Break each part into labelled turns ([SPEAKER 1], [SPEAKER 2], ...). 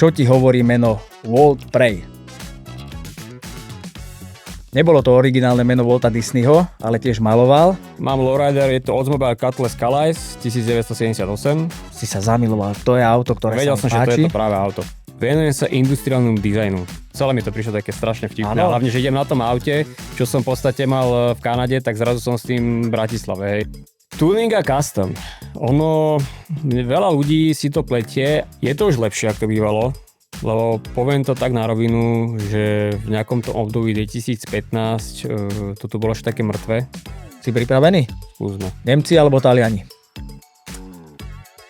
[SPEAKER 1] Čo ti hovorí meno Walt Prey? Nebolo to originálne meno Walta Disneyho, ale tiež maloval.
[SPEAKER 2] Mám lowrider, je to Oldsmobile Cutlass Calais 1978.
[SPEAKER 1] Si sa zamiloval, to je auto, ktoré
[SPEAKER 2] Vedel
[SPEAKER 1] sa mi
[SPEAKER 2] som, že to
[SPEAKER 1] páči.
[SPEAKER 2] je to práve auto. Venujem sa industriálnemu dizajnu. Celé mi to prišlo také strašne vtipné.
[SPEAKER 1] Áno.
[SPEAKER 2] Hlavne, že idem na tom aute, čo som v podstate mal v Kanade, tak zrazu som s tým v Bratislave. Hej. Tuning a custom. Veľa ľudí si to pletie. Je to už lepšie, ako to bývalo. Lebo poviem to tak na rovinu, že v nejakom tom období 2015 toto bolo až také mŕtve.
[SPEAKER 1] Si pripravený?
[SPEAKER 2] Skúsme.
[SPEAKER 1] Nemci alebo Taliani?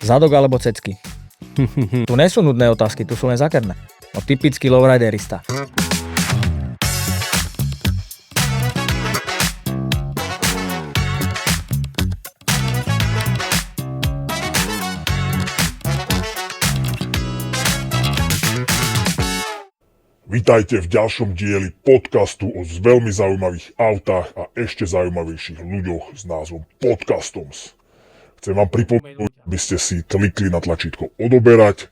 [SPEAKER 1] Zadok alebo cecky? Tu nie sú nudné otázky, tu sú len zákerné. No typický lowriderista.
[SPEAKER 3] Vitajte v ďalšom dieli podcastu o veľmi zaujímavých autách a ešte zaujímavejších ľuďoch s názvom Podcastoms. Chcem vám pripomenúť, aby ste si klikli na tlačítko odoberať,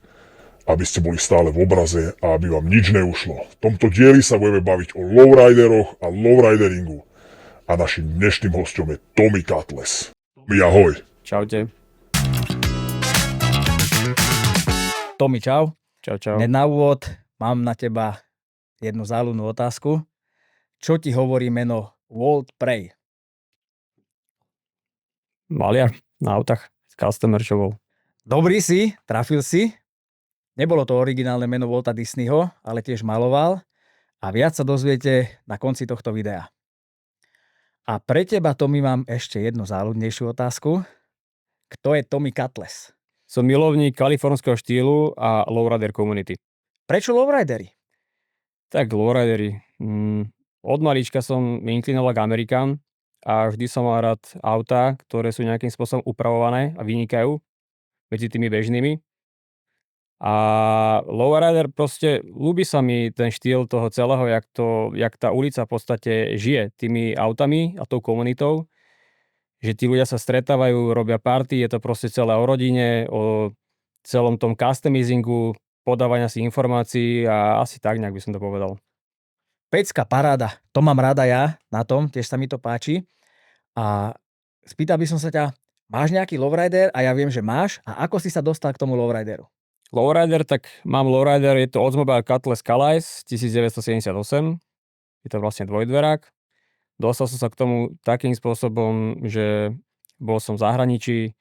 [SPEAKER 3] aby ste boli stále v obraze a aby vám nič neušlo. V tomto dieli sa budeme baviť o lowrideroch a lowrideringu. A našim dnešným hosťom je Tommy Cutlass. Tommy, ahoj.
[SPEAKER 2] Čaute.
[SPEAKER 1] Tomi, čau.
[SPEAKER 2] Čau.
[SPEAKER 1] Hneď na úvod mám na teba jednu záľudnú otázku. Čo ti hovorí meno Walt Prey?
[SPEAKER 2] Maliar na autách s custom merčovou.
[SPEAKER 1] Dobrý si, trafil si. Nebolo to originálne meno Walta Disneyho, ale tiež maloval. A viac sa dozviete na konci tohto videa. A pre teba, Tomi, mám ešte jednu záľudnejšiu otázku. Kto je Tommy Cutlass?
[SPEAKER 2] Som milovník kalifornského štýlu a lowrider community.
[SPEAKER 1] Prečo lowridery?
[SPEAKER 2] Tak lowridery. Od malička som inklinoval k Amerikán a vždy som mal rád autá, ktoré sú nejakým spôsobom upravované a vynikajú medzi tými bežnými. A lowrider proste, ľúbi sa mi ten štýl toho celého, jak tá ulica v podstate žije tými autami a tou komunitou. Že tí ľudia sa stretávajú, robia party, je to proste celé o rodine, o celom tom customizingu, podávania si informácií a asi tak nejak by som to povedal.
[SPEAKER 1] Pecka, paráda. To mám rada ja na tom, tiež sa mi to páči. A spýtal by som sa ťa, máš nejaký lowrider? A ja viem, že máš. A ako si sa dostal k tomu lowrideru?
[SPEAKER 2] Lowrider, tak mám lowrider, je to Oldsmobile Cutlass Calais 1978. Je to vlastne dvojdverák. Dostal som sa k tomu takým spôsobom, že bol som v zahraničí,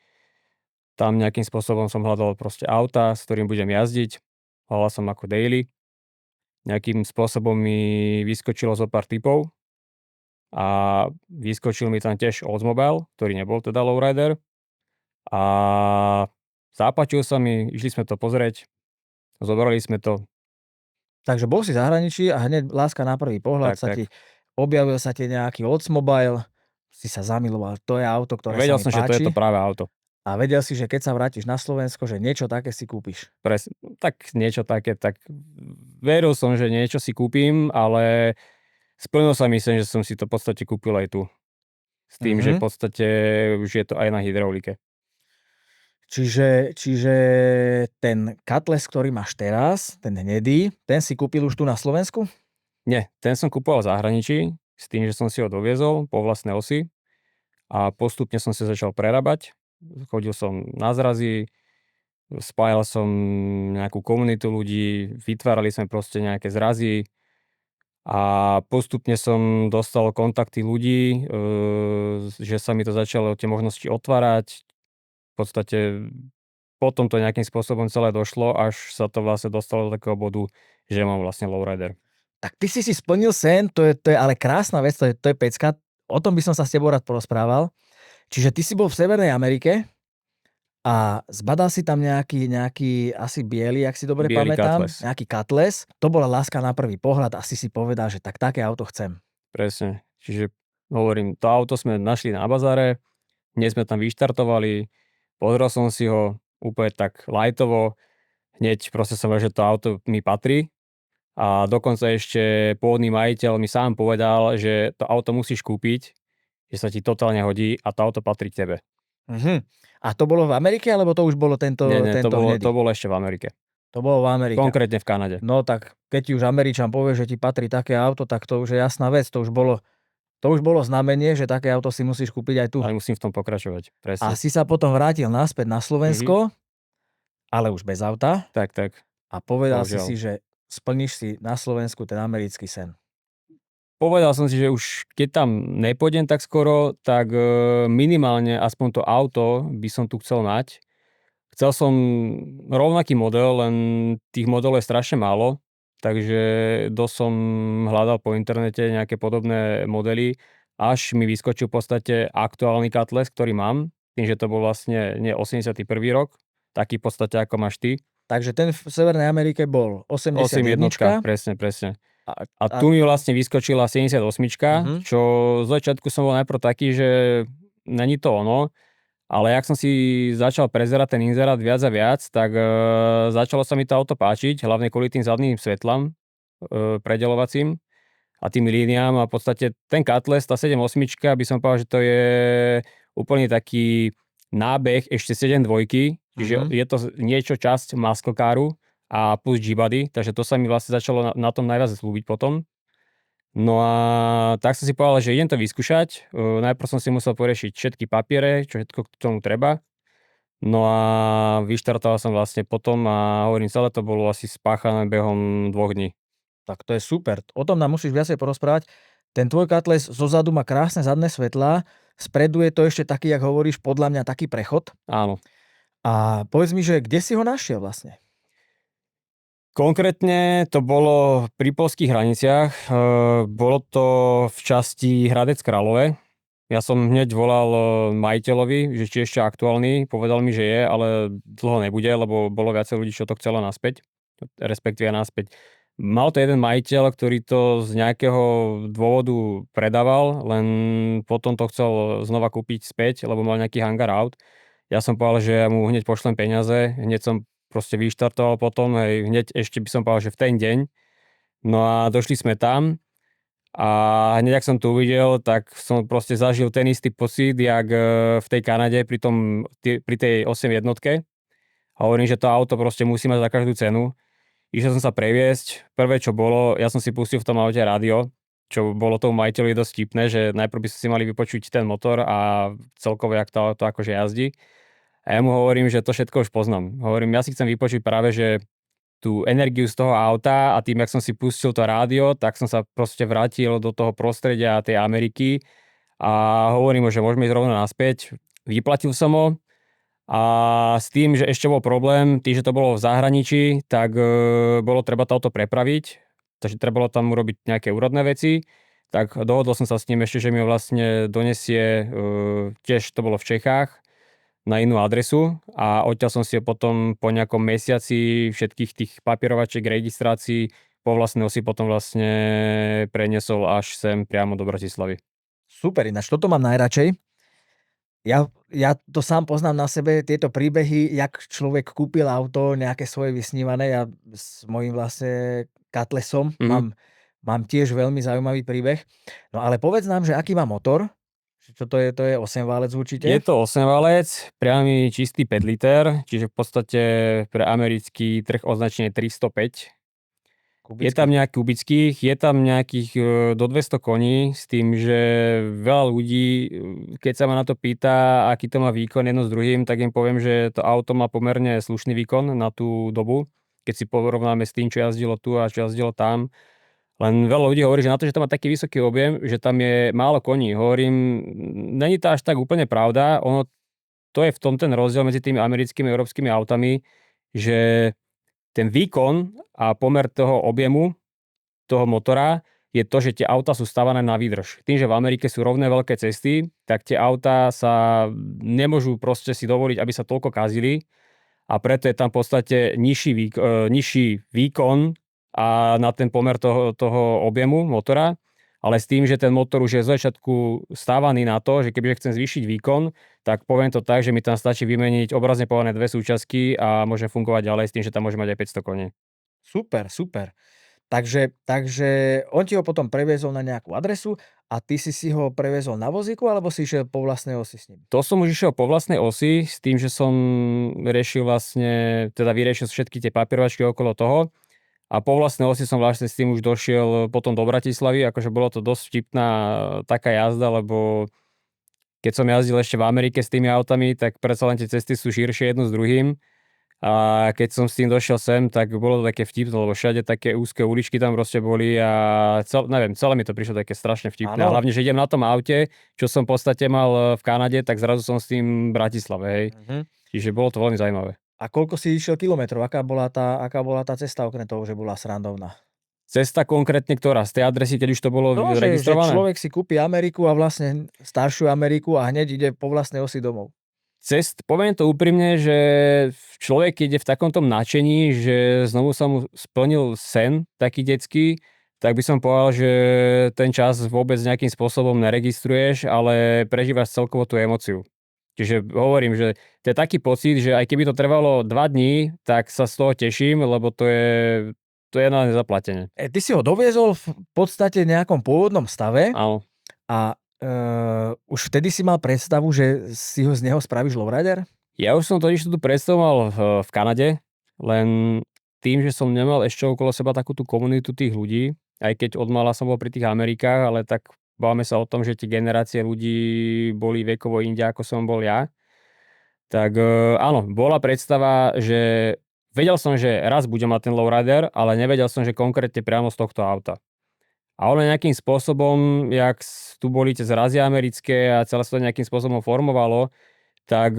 [SPEAKER 2] tam nejakým spôsobom som hľadal proste auta, s ktorým budem jazdiť. Hľadal som ako daily. Nejakým spôsobom mi vyskočilo zo pár typov a vyskočil mi tam tiež Oldsmobile, ktorý nebol teda lowrider. A zapáčil sa mi, išli sme to pozrieť, zobrali sme to.
[SPEAKER 1] Takže bol si v zahraničí a hneď láska na prvý pohľad
[SPEAKER 2] Tak.
[SPEAKER 1] objavil sa ti nejaký Oldsmobile, si sa zamiloval, to je auto, ktoré
[SPEAKER 2] Vedel
[SPEAKER 1] sa mi
[SPEAKER 2] som, že to
[SPEAKER 1] páči.
[SPEAKER 2] je to práve auto.
[SPEAKER 1] A vedel si, že keď sa vrátiš na Slovensko, že niečo také si kúpiš.
[SPEAKER 2] Tak niečo také, tak veril som, že niečo si kúpim, ale splnil sa mi sen, že som si to v podstate kúpil aj tu. S tým, že v podstate už je to aj na hydraulike.
[SPEAKER 1] Čiže ten Cutlass, ktorý máš teraz, ten hnedý, ten si kúpil už tu na Slovensku?
[SPEAKER 2] Nie, ten som kúpoval v zahraničí, s tým, že som si ho doviezol po vlastnej osi a postupne som sa začal prerábať. Chodil som na zrazy, spájal som nejakú komunitu ľudí, vytvárali sme proste nejaké zrazy a postupne som dostal kontakty ľudí, že sa mi to začalo tie možnosti otvárať. V podstate potom to nejakým spôsobom celé došlo, až sa to vlastne dostalo do takého bodu, že mám vlastne lowrider.
[SPEAKER 1] Tak ty si splnil sen, to je ale krásna vec, to je pecka. O tom by som sa s tebou rád porozprával. Čiže ty si bol v Severnej Amerike a zbadal si tam nejaký asi biely, ak si dobre
[SPEAKER 2] Biely
[SPEAKER 1] pamätám.
[SPEAKER 2] Cutlass.
[SPEAKER 1] Nejaký Cutlass. To bola láska na prvý pohľad. Asi si povedal, že také auto chcem.
[SPEAKER 2] Presne. Čiže hovorím, to auto sme našli na bazáre, hneď sme tam vyštartovali, pozrel som si ho úplne tak lightovo, hneď proste som vedel, že to auto mi patrí a dokonca ešte pôvodný majiteľ mi sám povedal, že to auto musíš kúpiť, že sa ti totálne hodí a to auto patrí tebe.
[SPEAKER 1] A to bolo v Amerike, alebo to už bolo tento
[SPEAKER 2] Nie,
[SPEAKER 1] hnedý?
[SPEAKER 2] to bolo ešte v Amerike.
[SPEAKER 1] To bolo v Amerike.
[SPEAKER 2] Konkrétne v Kanade.
[SPEAKER 1] No tak keď ti už Američan povie, že ti patrí také auto, tak to už je jasná vec. To už bolo znamenie, že také auto si musíš kúpiť aj tu.
[SPEAKER 2] Ale musím v tom pokračovať.
[SPEAKER 1] A
[SPEAKER 2] Presne.
[SPEAKER 1] si sa potom vrátil naspäť na Slovensko, ale už bez auta
[SPEAKER 2] Tak.
[SPEAKER 1] a povedal
[SPEAKER 2] Bohužiaľ.
[SPEAKER 1] si, že splníš si na Slovensku ten americký sen.
[SPEAKER 2] Povedal som si, že už keď tam nepôjdem tak skoro, tak minimálne aspoň to auto by som tu chcel mať. Chcel som rovnaký model, len tých modelov je strašne málo, takže dosť som hľadal po internete nejaké podobné modely, až mi vyskočil v podstate aktuálny Cutlass, ktorý mám, tým, že to bol vlastne nie 81. rok, taký v podstate ako máš ty.
[SPEAKER 1] Takže ten v Severnej Amerike bol 81.
[SPEAKER 2] Presne. A tu mi vlastne vyskočila 78, čo z začiatku som bol najprv taký, že není to ono, ale jak som si začal prezerať ten inzerát viac a viac, tak začalo sa mi to auto páčiť, hlavne kvôli tým zadným svetlám predeľovacím a tým líniám a v podstate ten Cutlass, tá 78, by som povedal, že to je úplne taký nábeh ešte 7.2, čiže je to niečo časť muscle caru a plus G-body, takže to sa mi vlastne začalo na tom najviac slúbiť potom. No a tak som si povedal, že idem to vyskúšať. Najprv som si musel poriešiť všetky papiere, čo všetko k tomu treba. No a vyštartoval som vlastne potom a hovorím, celé to bolo asi spáchané behom 2 dní.
[SPEAKER 1] Tak to je super. O tom nám musíš viacej porozprávať. Ten tvoj Cutlass zozadu má krásne zadné svetlá, spredu je to ešte taký, jak hovoríš, podľa mňa taký prechod.
[SPEAKER 2] Áno.
[SPEAKER 1] A povedz mi, že kde si ho našiel vlastne?
[SPEAKER 2] Konkrétne to bolo pri poľských hraniciach, bolo to v časti Hradec Králové. Ja som hneď volal majiteľovi, že či ešte aktuálny, povedal mi, že je, ale dlho nebude, lebo bolo viacej ľudí, čo to chcelo naspäť, respektíve naspäť. Mal to jeden majiteľ, ktorý to z nejakého dôvodu predával, len potom to chcel znova kúpiť späť, lebo mal nejaký hangar out. Ja som povedal, že ja mu hneď pošlem peniaze, hneď som proste vyštartoval potom, hneď ešte by som povedal, že v ten deň. No a došli sme tam a hneď ak som to uvidel, tak som proste zažil ten istý pocit, jak v tej Kanade pri tej 8 jednotke. A hovorím, že to auto proste musí mať za každú cenu. Išiel som sa previesť, prvé čo bolo, ja som si pustil v tom aute rádio, čo bolo tomu majiteľovi dosť vtipné, že najprv by si mali vypočuť ten motor a celkovo jak to auto akože jazdí. A ja mu hovorím, že to všetko už poznám. Hovorím, ja si chcem vypočuť práve, že tú energiu z toho auta a tým, jak som si pustil to rádio, tak som sa proste vrátil do toho prostredia tej Ameriky a hovorím mu, že môžeme ísť rovno naspäť. Vyplatil som ho a s tým, že ešte bol problém, tým, že to bolo v zahraničí, tak bolo treba to auto prepraviť, takže trebalo tam urobiť nejaké úrodné veci. Tak dohodol som sa s ním ešte, že mi ho vlastne donesie, tiež to bolo v Čechách, na inú adresu a odtiaľ som si potom po nejakom mesiaci všetkých tých papierovačiek, registrácií po vlastnej osi potom vlastne preniesol až sem priamo do Bratislavy.
[SPEAKER 1] Super, ináč toto mám najradšej. Ja to sám poznám na sebe, tieto príbehy, jak človek kúpil auto, nejaké svoje vysnívané. Ja s mojím vlastne Cutlassom mám tiež veľmi zaujímavý príbeh. No ale povedz nám, že aký má motor. Čo to je 8-válec určite?
[SPEAKER 2] Je to 8-válec, priamy čistý 5 liter, čiže v podstate pre americký trh označenie 305. Kubických. Je tam nejakých kubických, je tam nejakých do 200 koní, s tým, že veľa ľudí, keď sa ma na to pýta, aký to má výkon jedno s druhým, tak im poviem, že to auto má pomerne slušný výkon na tú dobu, keď si porovnáme s tým, čo jazdilo tu a čo jazdilo tam. Len veľa ľudí hovorí, že na to, že to má taký vysoký objem, že tam je málo koní. Hovorím, není to až tak úplne pravda. Ono, to je v tom ten rozdiel medzi tými americkými a európskymi autami, že ten výkon a pomer toho objemu toho motora je to, že tie auta sú stavané na výdrž. Tým, že v Amerike sú rovné veľké cesty, tak tie auta sa nemôžu proste si dovoliť, aby sa toľko kazili a preto je tam v podstate nižší výkon a na ten pomer toho objemu motora, ale s tým, že ten motor už je z začiatku stávaný na to, že kebyže chcem zvýšiť výkon, tak poviem to tak, že mi tam stačí vymeniť obrazne povedané 2 súčiastky a môže fungovať ďalej s tým, že tam môže mať aj 500 koní.
[SPEAKER 1] Super. Takže on ti ho potom previezol na nejakú adresu a ty si ho previezol na vozíku, alebo si išiel po vlastnej osi s ním?
[SPEAKER 2] To som už išiel po vlastnej osi s tým, že som vyriešil všetky tie papierovačky okolo toho a po vlastnej osi som vlastne s tým už došiel potom do Bratislavy, akože bolo to dosť vtipná taká jazda, lebo keď som jazdil ešte v Amerike s tými autami, tak predsa len tie cesty sú širšie jedno s druhým. A keď som s tým došiel sem, tak bolo to také vtipné, lebo všade také úzke uličky tam proste boli a celé mi to prišlo také strašne vtipné.
[SPEAKER 1] Áno.
[SPEAKER 2] Hlavne, že idem na tom aute, čo som v podstate mal v Kanade, tak zrazu som s tým v Bratislave, hej. Čiže bolo to veľmi zaujímavé.
[SPEAKER 1] A koľko si išiel kilometrov? Aká bola tá cesta, okrem toho, že bola srandovná?
[SPEAKER 2] Cesta konkrétne ktorá? Z tej adresy, keď už to bolo
[SPEAKER 1] No, že
[SPEAKER 2] registrované?
[SPEAKER 1] človek si kúpi Ameriku a vlastne staršiu Ameriku a hneď ide po vlastnej osi domov.
[SPEAKER 2] Poviem to úprimne, že človek ide v takomto nadšení, že znovu sa mu splnil sen taký detský, tak by som povedal, že ten čas vôbec nejakým spôsobom neregistruješ, ale prežívaš celkovo tú emóciu. Čiže hovorím, že to je taký pocit, že aj keby to trvalo 2 dní, tak sa z toho teším, lebo to je na nezaplatenie.
[SPEAKER 1] Ty si ho doviezol v podstate nejakom pôvodnom stave
[SPEAKER 2] Áno.
[SPEAKER 1] a už vtedy si mal predstavu, že si z neho spravíš lowrider?
[SPEAKER 2] Ja už som totiž tú predstavu mal v Kanade, len tým, že som nemal ešte okolo seba takú tú komunitu tých ľudí, aj keď od mala som bol pri tých Amerikách, ale tak bávame sa o tom, že tie generácie ľudí boli vekovo inde, ako som bol ja. Tak áno, bola predstava, že vedel som, že raz budem mať ten lowrider, ale nevedel som, že konkrétne priamo z tohto auta. A ono nejakým spôsobom, jak tu boli tie zrazy americké a celé sa to nejakým spôsobom formovalo, tak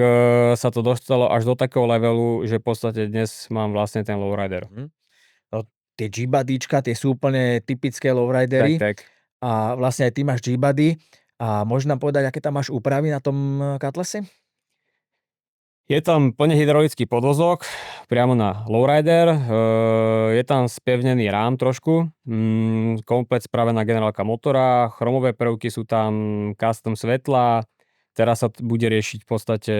[SPEAKER 2] sa to dostalo až do takého levelu, že v podstate dnes mám vlastne ten lowrider.
[SPEAKER 1] No, tie G-Buddyčka, tie sú úplne typické lowridery.
[SPEAKER 2] Tak.
[SPEAKER 1] A vlastne aj ty máš G-Buddy. A môžeš nám povedať, aké tam máš úpravy na tom Cutlasse?
[SPEAKER 2] Je tam plne hydraulický podvozok, priamo na lowrider, je tam spevnený rám trošku, komplet spravená generálka motora, chromové prvky sú tam, custom svetla, teraz sa bude riešiť v podstate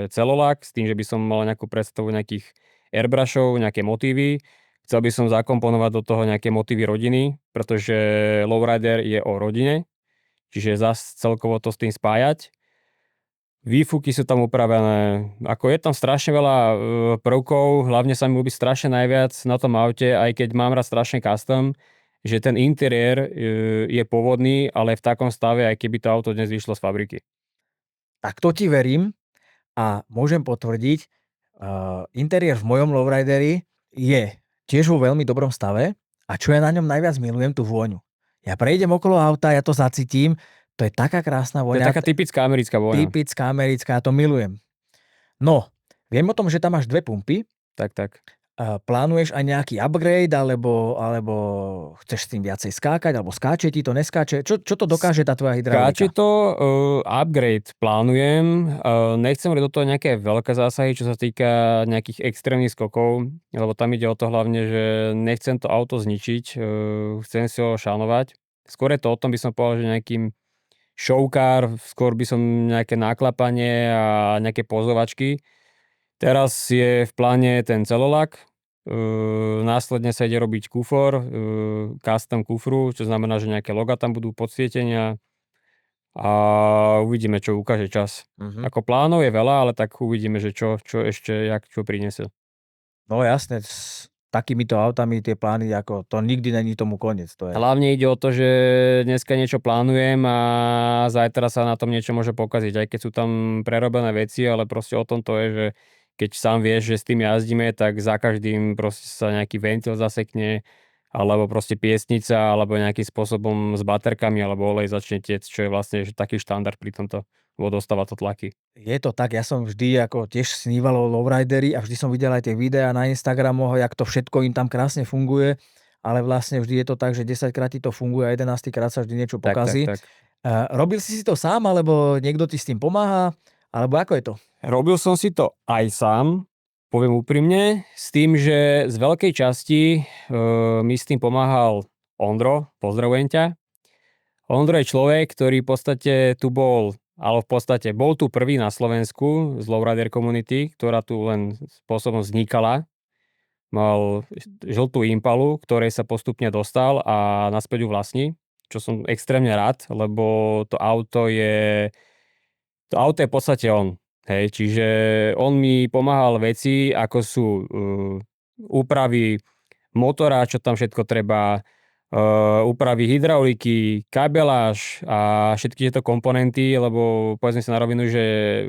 [SPEAKER 2] celolak, s tým, že by som mal nejakú predstavu nejakých airbrushov, nejaké motívy. Chcel by som zakomponovať do toho nejaké motívy rodiny, pretože lowrider je o rodine, čiže zase celkovo to s tým spájať. Výfuky sú tam upravené, ako je tam strašne veľa prvkov, hlavne sa mi ľúbi strašne najviac na tom aute, aj keď mám rád strašne custom, že ten interiér je pôvodný, ale v takom stave, aj keby to auto dnes vyšlo z fabriky.
[SPEAKER 1] Tak to ti verím a môžem potvrdiť, interiér v mojom lowrideri je tiež vo veľmi dobrom stave a čo ja na ňom najviac milujem, tú vôňu. Ja prejdem okolo auta, ja to zacítim, to je taká krásna
[SPEAKER 2] To
[SPEAKER 1] vôňa.
[SPEAKER 2] je taká typická americká vôňa.
[SPEAKER 1] Typická americká, ja to milujem. No, viem o tom, že tam máš 2 pumpy.
[SPEAKER 2] Tak.
[SPEAKER 1] Plánuješ aj nejaký upgrade, alebo chceš s tým viacej skákať, alebo skáče ti to, neskáče? Čo to dokáže tá tvoja hydraulika?
[SPEAKER 2] Skáče to, upgrade plánujem, nechcem robiť do toho nejaké veľké zásahy, čo sa týka nejakých extrémnych skokov, lebo tam ide o to hlavne, že nechcem to auto zničiť, chcem si ho šanovať. Skôr je to o tom, by som povedal, že nejakým showcar, skôr by som nejaké náklapanie a nejaké pozovačky. Teraz je v pláne ten celolak, následne sa ide robiť kufor, custom kufru, čo znamená, že nejaké loga tam budú podsvietenia a uvidíme, čo ukáže čas. Ako plánov je veľa, ale tak uvidíme, že čo ešte, čo prinesie.
[SPEAKER 1] No jasne, s takýmito autami tie plány, ako to nikdy není tomu koniec. To je.
[SPEAKER 2] Hlavne ide o to, že dneska niečo plánujem a zajtra sa na tom niečo môže pokaziť, aj keď sú tam prerobené veci, ale proste o tom to je, že keď sám vieš, že s tým jazdíme, tak za každým proste sa nejaký ventil zasekne, alebo proste piesnica, alebo nejakým spôsobom s baterkami, alebo olej začne tiec, čo je vlastne taký štandard pri tomto, lebo dostáva to tlaky.
[SPEAKER 1] Je to tak, ja som vždy ako tiež sníval o lowrideri a vždy som videl aj tie videá na Instagramoch, jak to všetko im tam krásne funguje, ale vlastne vždy je to tak, že 10 krát ti to funguje a 11 krát sa vždy niečo pokazí.
[SPEAKER 2] Tak.
[SPEAKER 1] Robil si to sám, alebo niekto ti s tým pomáha, alebo ako je to?
[SPEAKER 2] Robil som si to aj sám, poviem úprimne, s tým, že z veľkej časti mi s tým pomáhal Ondro, pozdravujem ťa. Ondro je človek, ktorý v podstate tu bol tu prvý na Slovensku z lowrider community, ktorá tu len spôsobom vznikala. mal žltú Impalu, ktorej sa postupne dostal a naspäť ju vlastní, čo som extrémne rád, lebo to auto je v podstate on. Hej, čiže on mi pomáhal veci, ako sú úpravy motora, čo tam všetko treba, úpravy hydrauliky, kabeláž a všetky tieto komponenty, lebo povedzme si na rovinu, že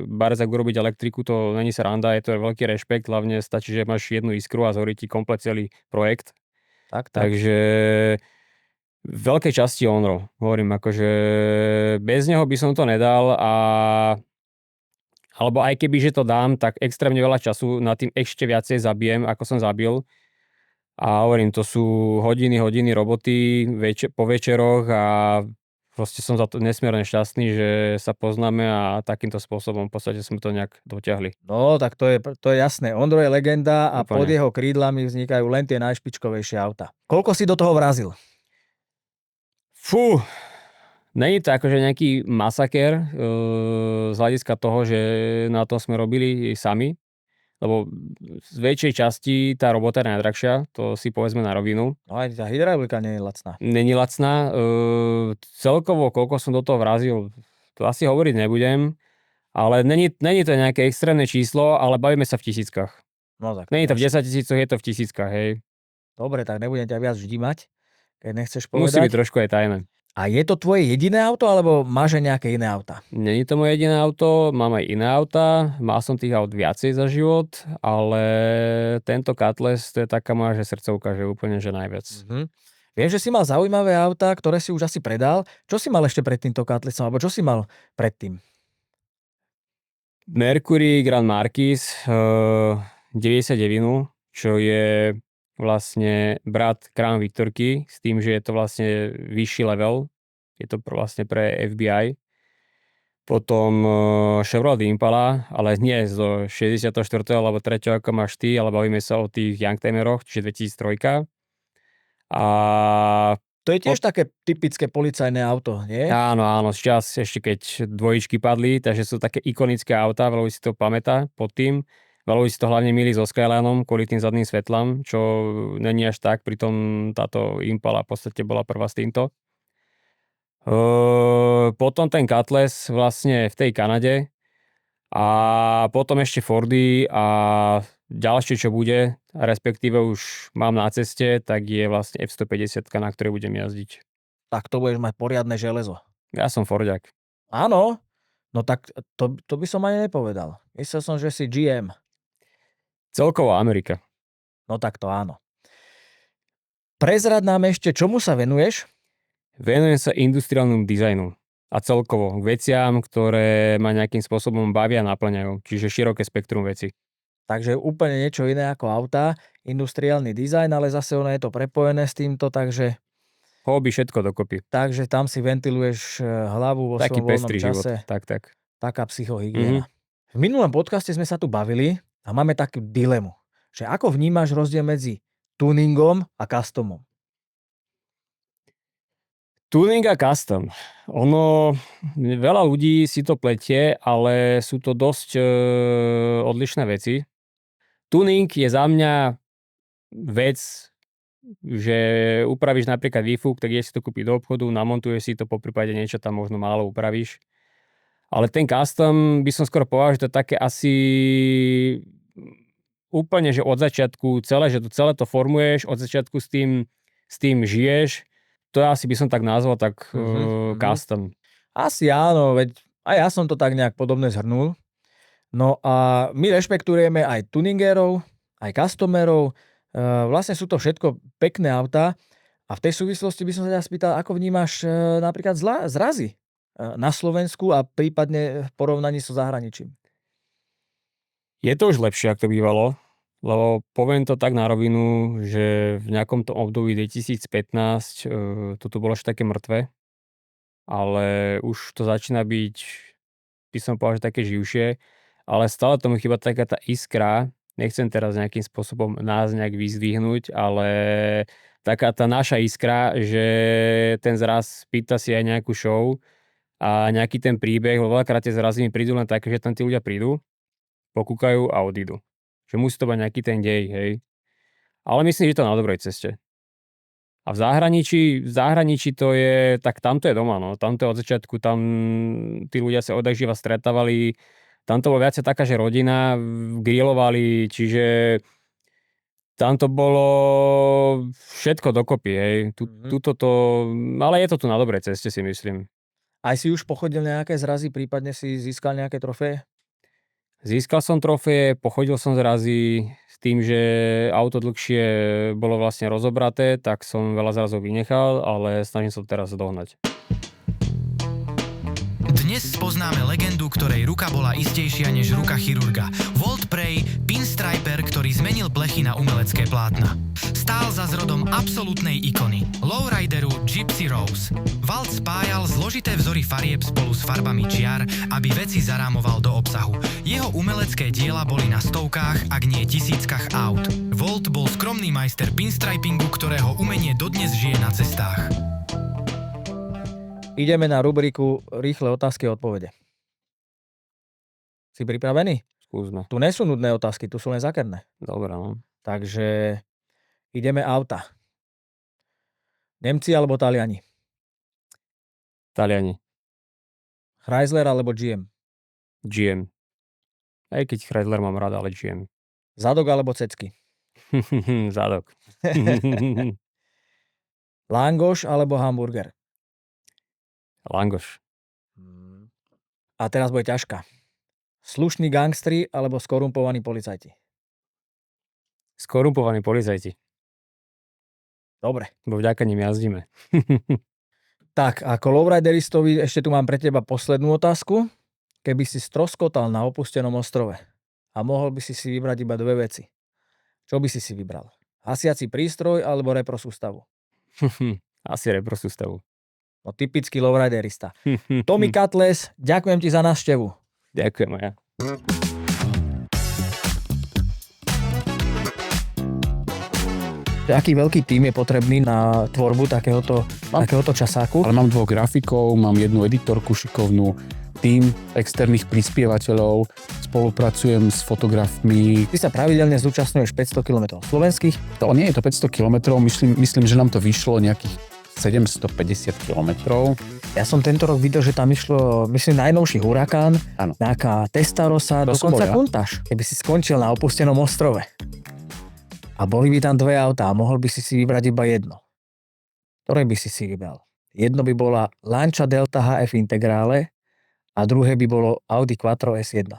[SPEAKER 2] barzak urobiť elektriku, to není sranda, je to veľký rešpekt, hlavne stačí, že máš jednu iskru a zhorí ti komplet celý projekt.
[SPEAKER 1] Tak.
[SPEAKER 2] Takže v veľkej časti Onro, hovorím, akože bez neho by som to nedal alebo aj keby, že to dám, tak extrémne veľa času na tým ešte viacej zabijem, ako som zabil. A hovorím, to sú hodiny roboty po večeroch a proste som za to nesmierne šťastný, že sa poznáme a takýmto spôsobom v podstate sme to nejak dotiahli.
[SPEAKER 1] No, tak to je jasné. Ondro je legenda a
[SPEAKER 2] Úplne.
[SPEAKER 1] pod jeho krídlami vznikajú len tie najšpičkovejšie auta. Koľko si do toho vrazil?
[SPEAKER 2] Fú, není to akože nejaký masaker z hľadiska toho, že na to sme robili sami, lebo z väčšej časti tá robota je najdrahšia, to si povedzme na rovinu.
[SPEAKER 1] No aj tá hydraulika nie je lacná.
[SPEAKER 2] Není lacná. Celkovo, koľko som do toho vrazil, to asi hovoriť nebudem, ale není to nejaké extrémne číslo, ale bavíme sa v tisíckach.
[SPEAKER 1] No tak.
[SPEAKER 2] Není to v 10 000, je to v tisíckach, hej.
[SPEAKER 1] Dobre, tak nebudem ťa viac vždímať, keď nechceš
[SPEAKER 2] Musí byť
[SPEAKER 1] povedať.
[SPEAKER 2] trošku aj tajné.
[SPEAKER 1] A je to tvoje jediné auto, alebo máš aj nejaké iné auta?
[SPEAKER 2] Není to moje jediné auto, mám aj iné auta, mal som tých aut viacej za život, ale tento Cutlass, to je taká moja že srdcovka, že úplne že najviac.
[SPEAKER 1] Viem, že si mal zaujímavé auta, ktoré si už asi predal. Čo si mal ešte pred týmto Cutlassom, alebo čo si mal predtým?
[SPEAKER 2] Mercury Grand Marquis 99, čo je vlastne brat Crown Victorky, s tým, že je to vlastne vyšší level. Je to vlastne pre FBI. Potom Chevrolet Impala, ale nie zo 64. alebo 3. ako máš ty, ale bavíme sa o tých Youngtimeroch, čiže 2003. A
[SPEAKER 1] To je tiež také typické policajné auto, nie?
[SPEAKER 2] áno, čas ešte keď dvojičky padli, takže sú také ikonické autá, veľa si to pamätá pod tým. Veľa si to hlavne milí so Skylineom kvôli tým zadným svetlám, čo není až tak, pritom táto Impala v podstate bola prvá s týmto. Potom ten Cutlass vlastne v tej Kanade a potom ešte Fordy a ďalšie, čo bude, respektíve už mám na ceste, tak je vlastne F-150, na ktorej budem jazdiť.
[SPEAKER 1] Tak to budeš mať poriadne železo.
[SPEAKER 2] Ja som Fordiak.
[SPEAKER 1] Áno, no tak to by som ani nepovedal. Myslel som, že si GM.
[SPEAKER 2] Celkovo Amerika.
[SPEAKER 1] No tak to áno. Prezrad nám ešte, čomu sa venuješ?
[SPEAKER 2] Venujem sa industriálnemu dizajnu a celkovo veciam, ktoré ma nejakým spôsobom bavia a naplňajú, čiže široké spektrum veci.
[SPEAKER 1] Takže úplne niečo iné ako autá, industriálny dizajn, ale zase ono je to prepojené s týmto, takže
[SPEAKER 2] Hobby, všetko dokopy.
[SPEAKER 1] tam si ventiluješ hlavu vo
[SPEAKER 2] Taký
[SPEAKER 1] svojom voľnom
[SPEAKER 2] pestrý život.
[SPEAKER 1] čase.
[SPEAKER 2] Tak.
[SPEAKER 1] Taká psychohygiena. V minulom podcaste sme sa tu bavili a máme takú dilemu, že ako vnímaš rozdiel medzi tuningom a customom?
[SPEAKER 2] Tuning a custom. Veľa ľudí si to pletie, ale sú to dosť odlišné veci. Tuning je za mňa vec, že upravíš napríklad výfuk, tak ideš si to kúpiť do obchodu, namontuješ si to, poprípade niečo tam možno málo upravíš. Ale ten custom by som skoro povedal, že to je také asi úplne, že od začiatku že to celé to formuješ, od začiatku s tým žiješ. To asi by som tak nazval, custom.
[SPEAKER 1] Asi áno, veď aj ja som to tak nejak podobne zhrnul. No a my rešpektujeme aj tuningérov, aj customerov. Vlastne sú to všetko pekné autá. A v tej súvislosti by som sa ťa spýtal, ako vnímaš napríklad zrazy na Slovensku a prípadne v porovnaní so zahraničím?
[SPEAKER 2] Je to už lepšie, ako to bývalo, lebo poviem to tak na rovinu, že v nejakom tom období 2015 toto bolo ešte také mŕtve, ale už to začína byť, by som povedal, že také živšie, ale stále tomu chýba taká tá iskra. Nechcem teraz nejakým spôsobom nás nejak vyzdvihnúť, ale taká tá naša iskra, že ten zraz pýta si aj nejakú show a nejaký ten príbeh, lebo veľakrát tie zrazy mi prídu len také, že tam tí ľudia prídu, pokúkajú a odídu. Že musí to mať nejaký ten dej, hej. Ale myslím, že to na dobrej ceste. A v zahraničí to je, tak tamto je doma, no. Tamto od začiatku, tam tí ľudia sa odjakživa stretávali. Tamto bolo viacej taká, že rodina, grilovali, čiže tamto bolo všetko dokopy, hej. Tuto to, ale je to tu na dobrej ceste, si myslím.
[SPEAKER 1] Aj si už pochodil nejaké zrazy, prípadne si získal nejaké trofeje?
[SPEAKER 2] Získal som trofeje, pochodil som zrazy s tým, že auto dlhšie bolo vlastne rozobraté, tak som veľa zrazov vynechal, ale snažím sa teraz dohnať.
[SPEAKER 4] Dnes spoznáme legendu, ktorej ruka bola istejšia než ruka chirurga. Walt Prey, pinstriper, ktorý zmenil blechy na umelecké plátna. Stál za zrodom absolútnej ikony, lowrideru Gypsy Rose. Walt spájal zložité vzory farieb spolu s farbami čiar, aby veci zarámoval do obsahu. Jeho umelecké diela boli na stovkách, ak nie tisíckach aut. Walt bol skromný majster pinstripingu, ktorého umenie dodnes žije na cestách.
[SPEAKER 1] Ideme na rubriku rýchle otázky a odpovede. Si pripravený?
[SPEAKER 2] Skúsme.
[SPEAKER 1] Tu nie sú nudné otázky, tu sú len zákerné.
[SPEAKER 2] Dobre, no.
[SPEAKER 1] Takže ideme auta. Nemci alebo Taliani?
[SPEAKER 2] Taliani.
[SPEAKER 1] Chrysler alebo GM?
[SPEAKER 2] GM. Aj keď Chrysler mám rád, ale GM.
[SPEAKER 1] Zadok alebo cecky?
[SPEAKER 2] Zadok.
[SPEAKER 1] Langoš alebo hamburger?
[SPEAKER 2] Langoš.
[SPEAKER 1] A teraz bude ťažká. Slušní gangstri alebo skorumpovaní policajti?
[SPEAKER 2] Skorumpovaní policajti.
[SPEAKER 1] Dobre.
[SPEAKER 2] Bo vďaka nim jazdíme.
[SPEAKER 1] Tak, ako lowrideristovi ešte tu mám pre teba poslednú otázku. Keby si stroskotal na opustenom ostrove a mohol by si vybrať iba dve veci, čo by si vybral? Hasiaci prístroj alebo reprosústavu?
[SPEAKER 2] Asi reprosústavu.
[SPEAKER 1] No typický lowriderista. Tommy Cutlass, ďakujem ti za návštevu.
[SPEAKER 2] Ďakujem aj ja.
[SPEAKER 1] Aký veľký tím je potrebný na tvorbu takéhoto časáku?
[SPEAKER 5] Ale mám 2 grafikov, mám jednu editorku šikovnú, tím externých prispievateľov, spolupracujem s fotografmi.
[SPEAKER 1] Ty sa pravidelne zúčastňuješ 500 km slovenských?
[SPEAKER 5] To nie je to 500 km, myslím, že nám to vyšlo nejakých 750 kilometrov.
[SPEAKER 1] Ja som tento rok videl, že tam išlo, myslím, najnovší Huracán,
[SPEAKER 5] Áno.
[SPEAKER 1] nejaká Testarossa,
[SPEAKER 5] To som
[SPEAKER 1] dokonca
[SPEAKER 5] bol ja.
[SPEAKER 1] Countach. Keby si skončil na opustenom ostrove a boli by tam 2 autá a mohol by si vybrať iba jedno. Ktoré by si vybral? Jedno by bola Lancia Delta HF Integrale a druhé by bolo Audi Quattro S1.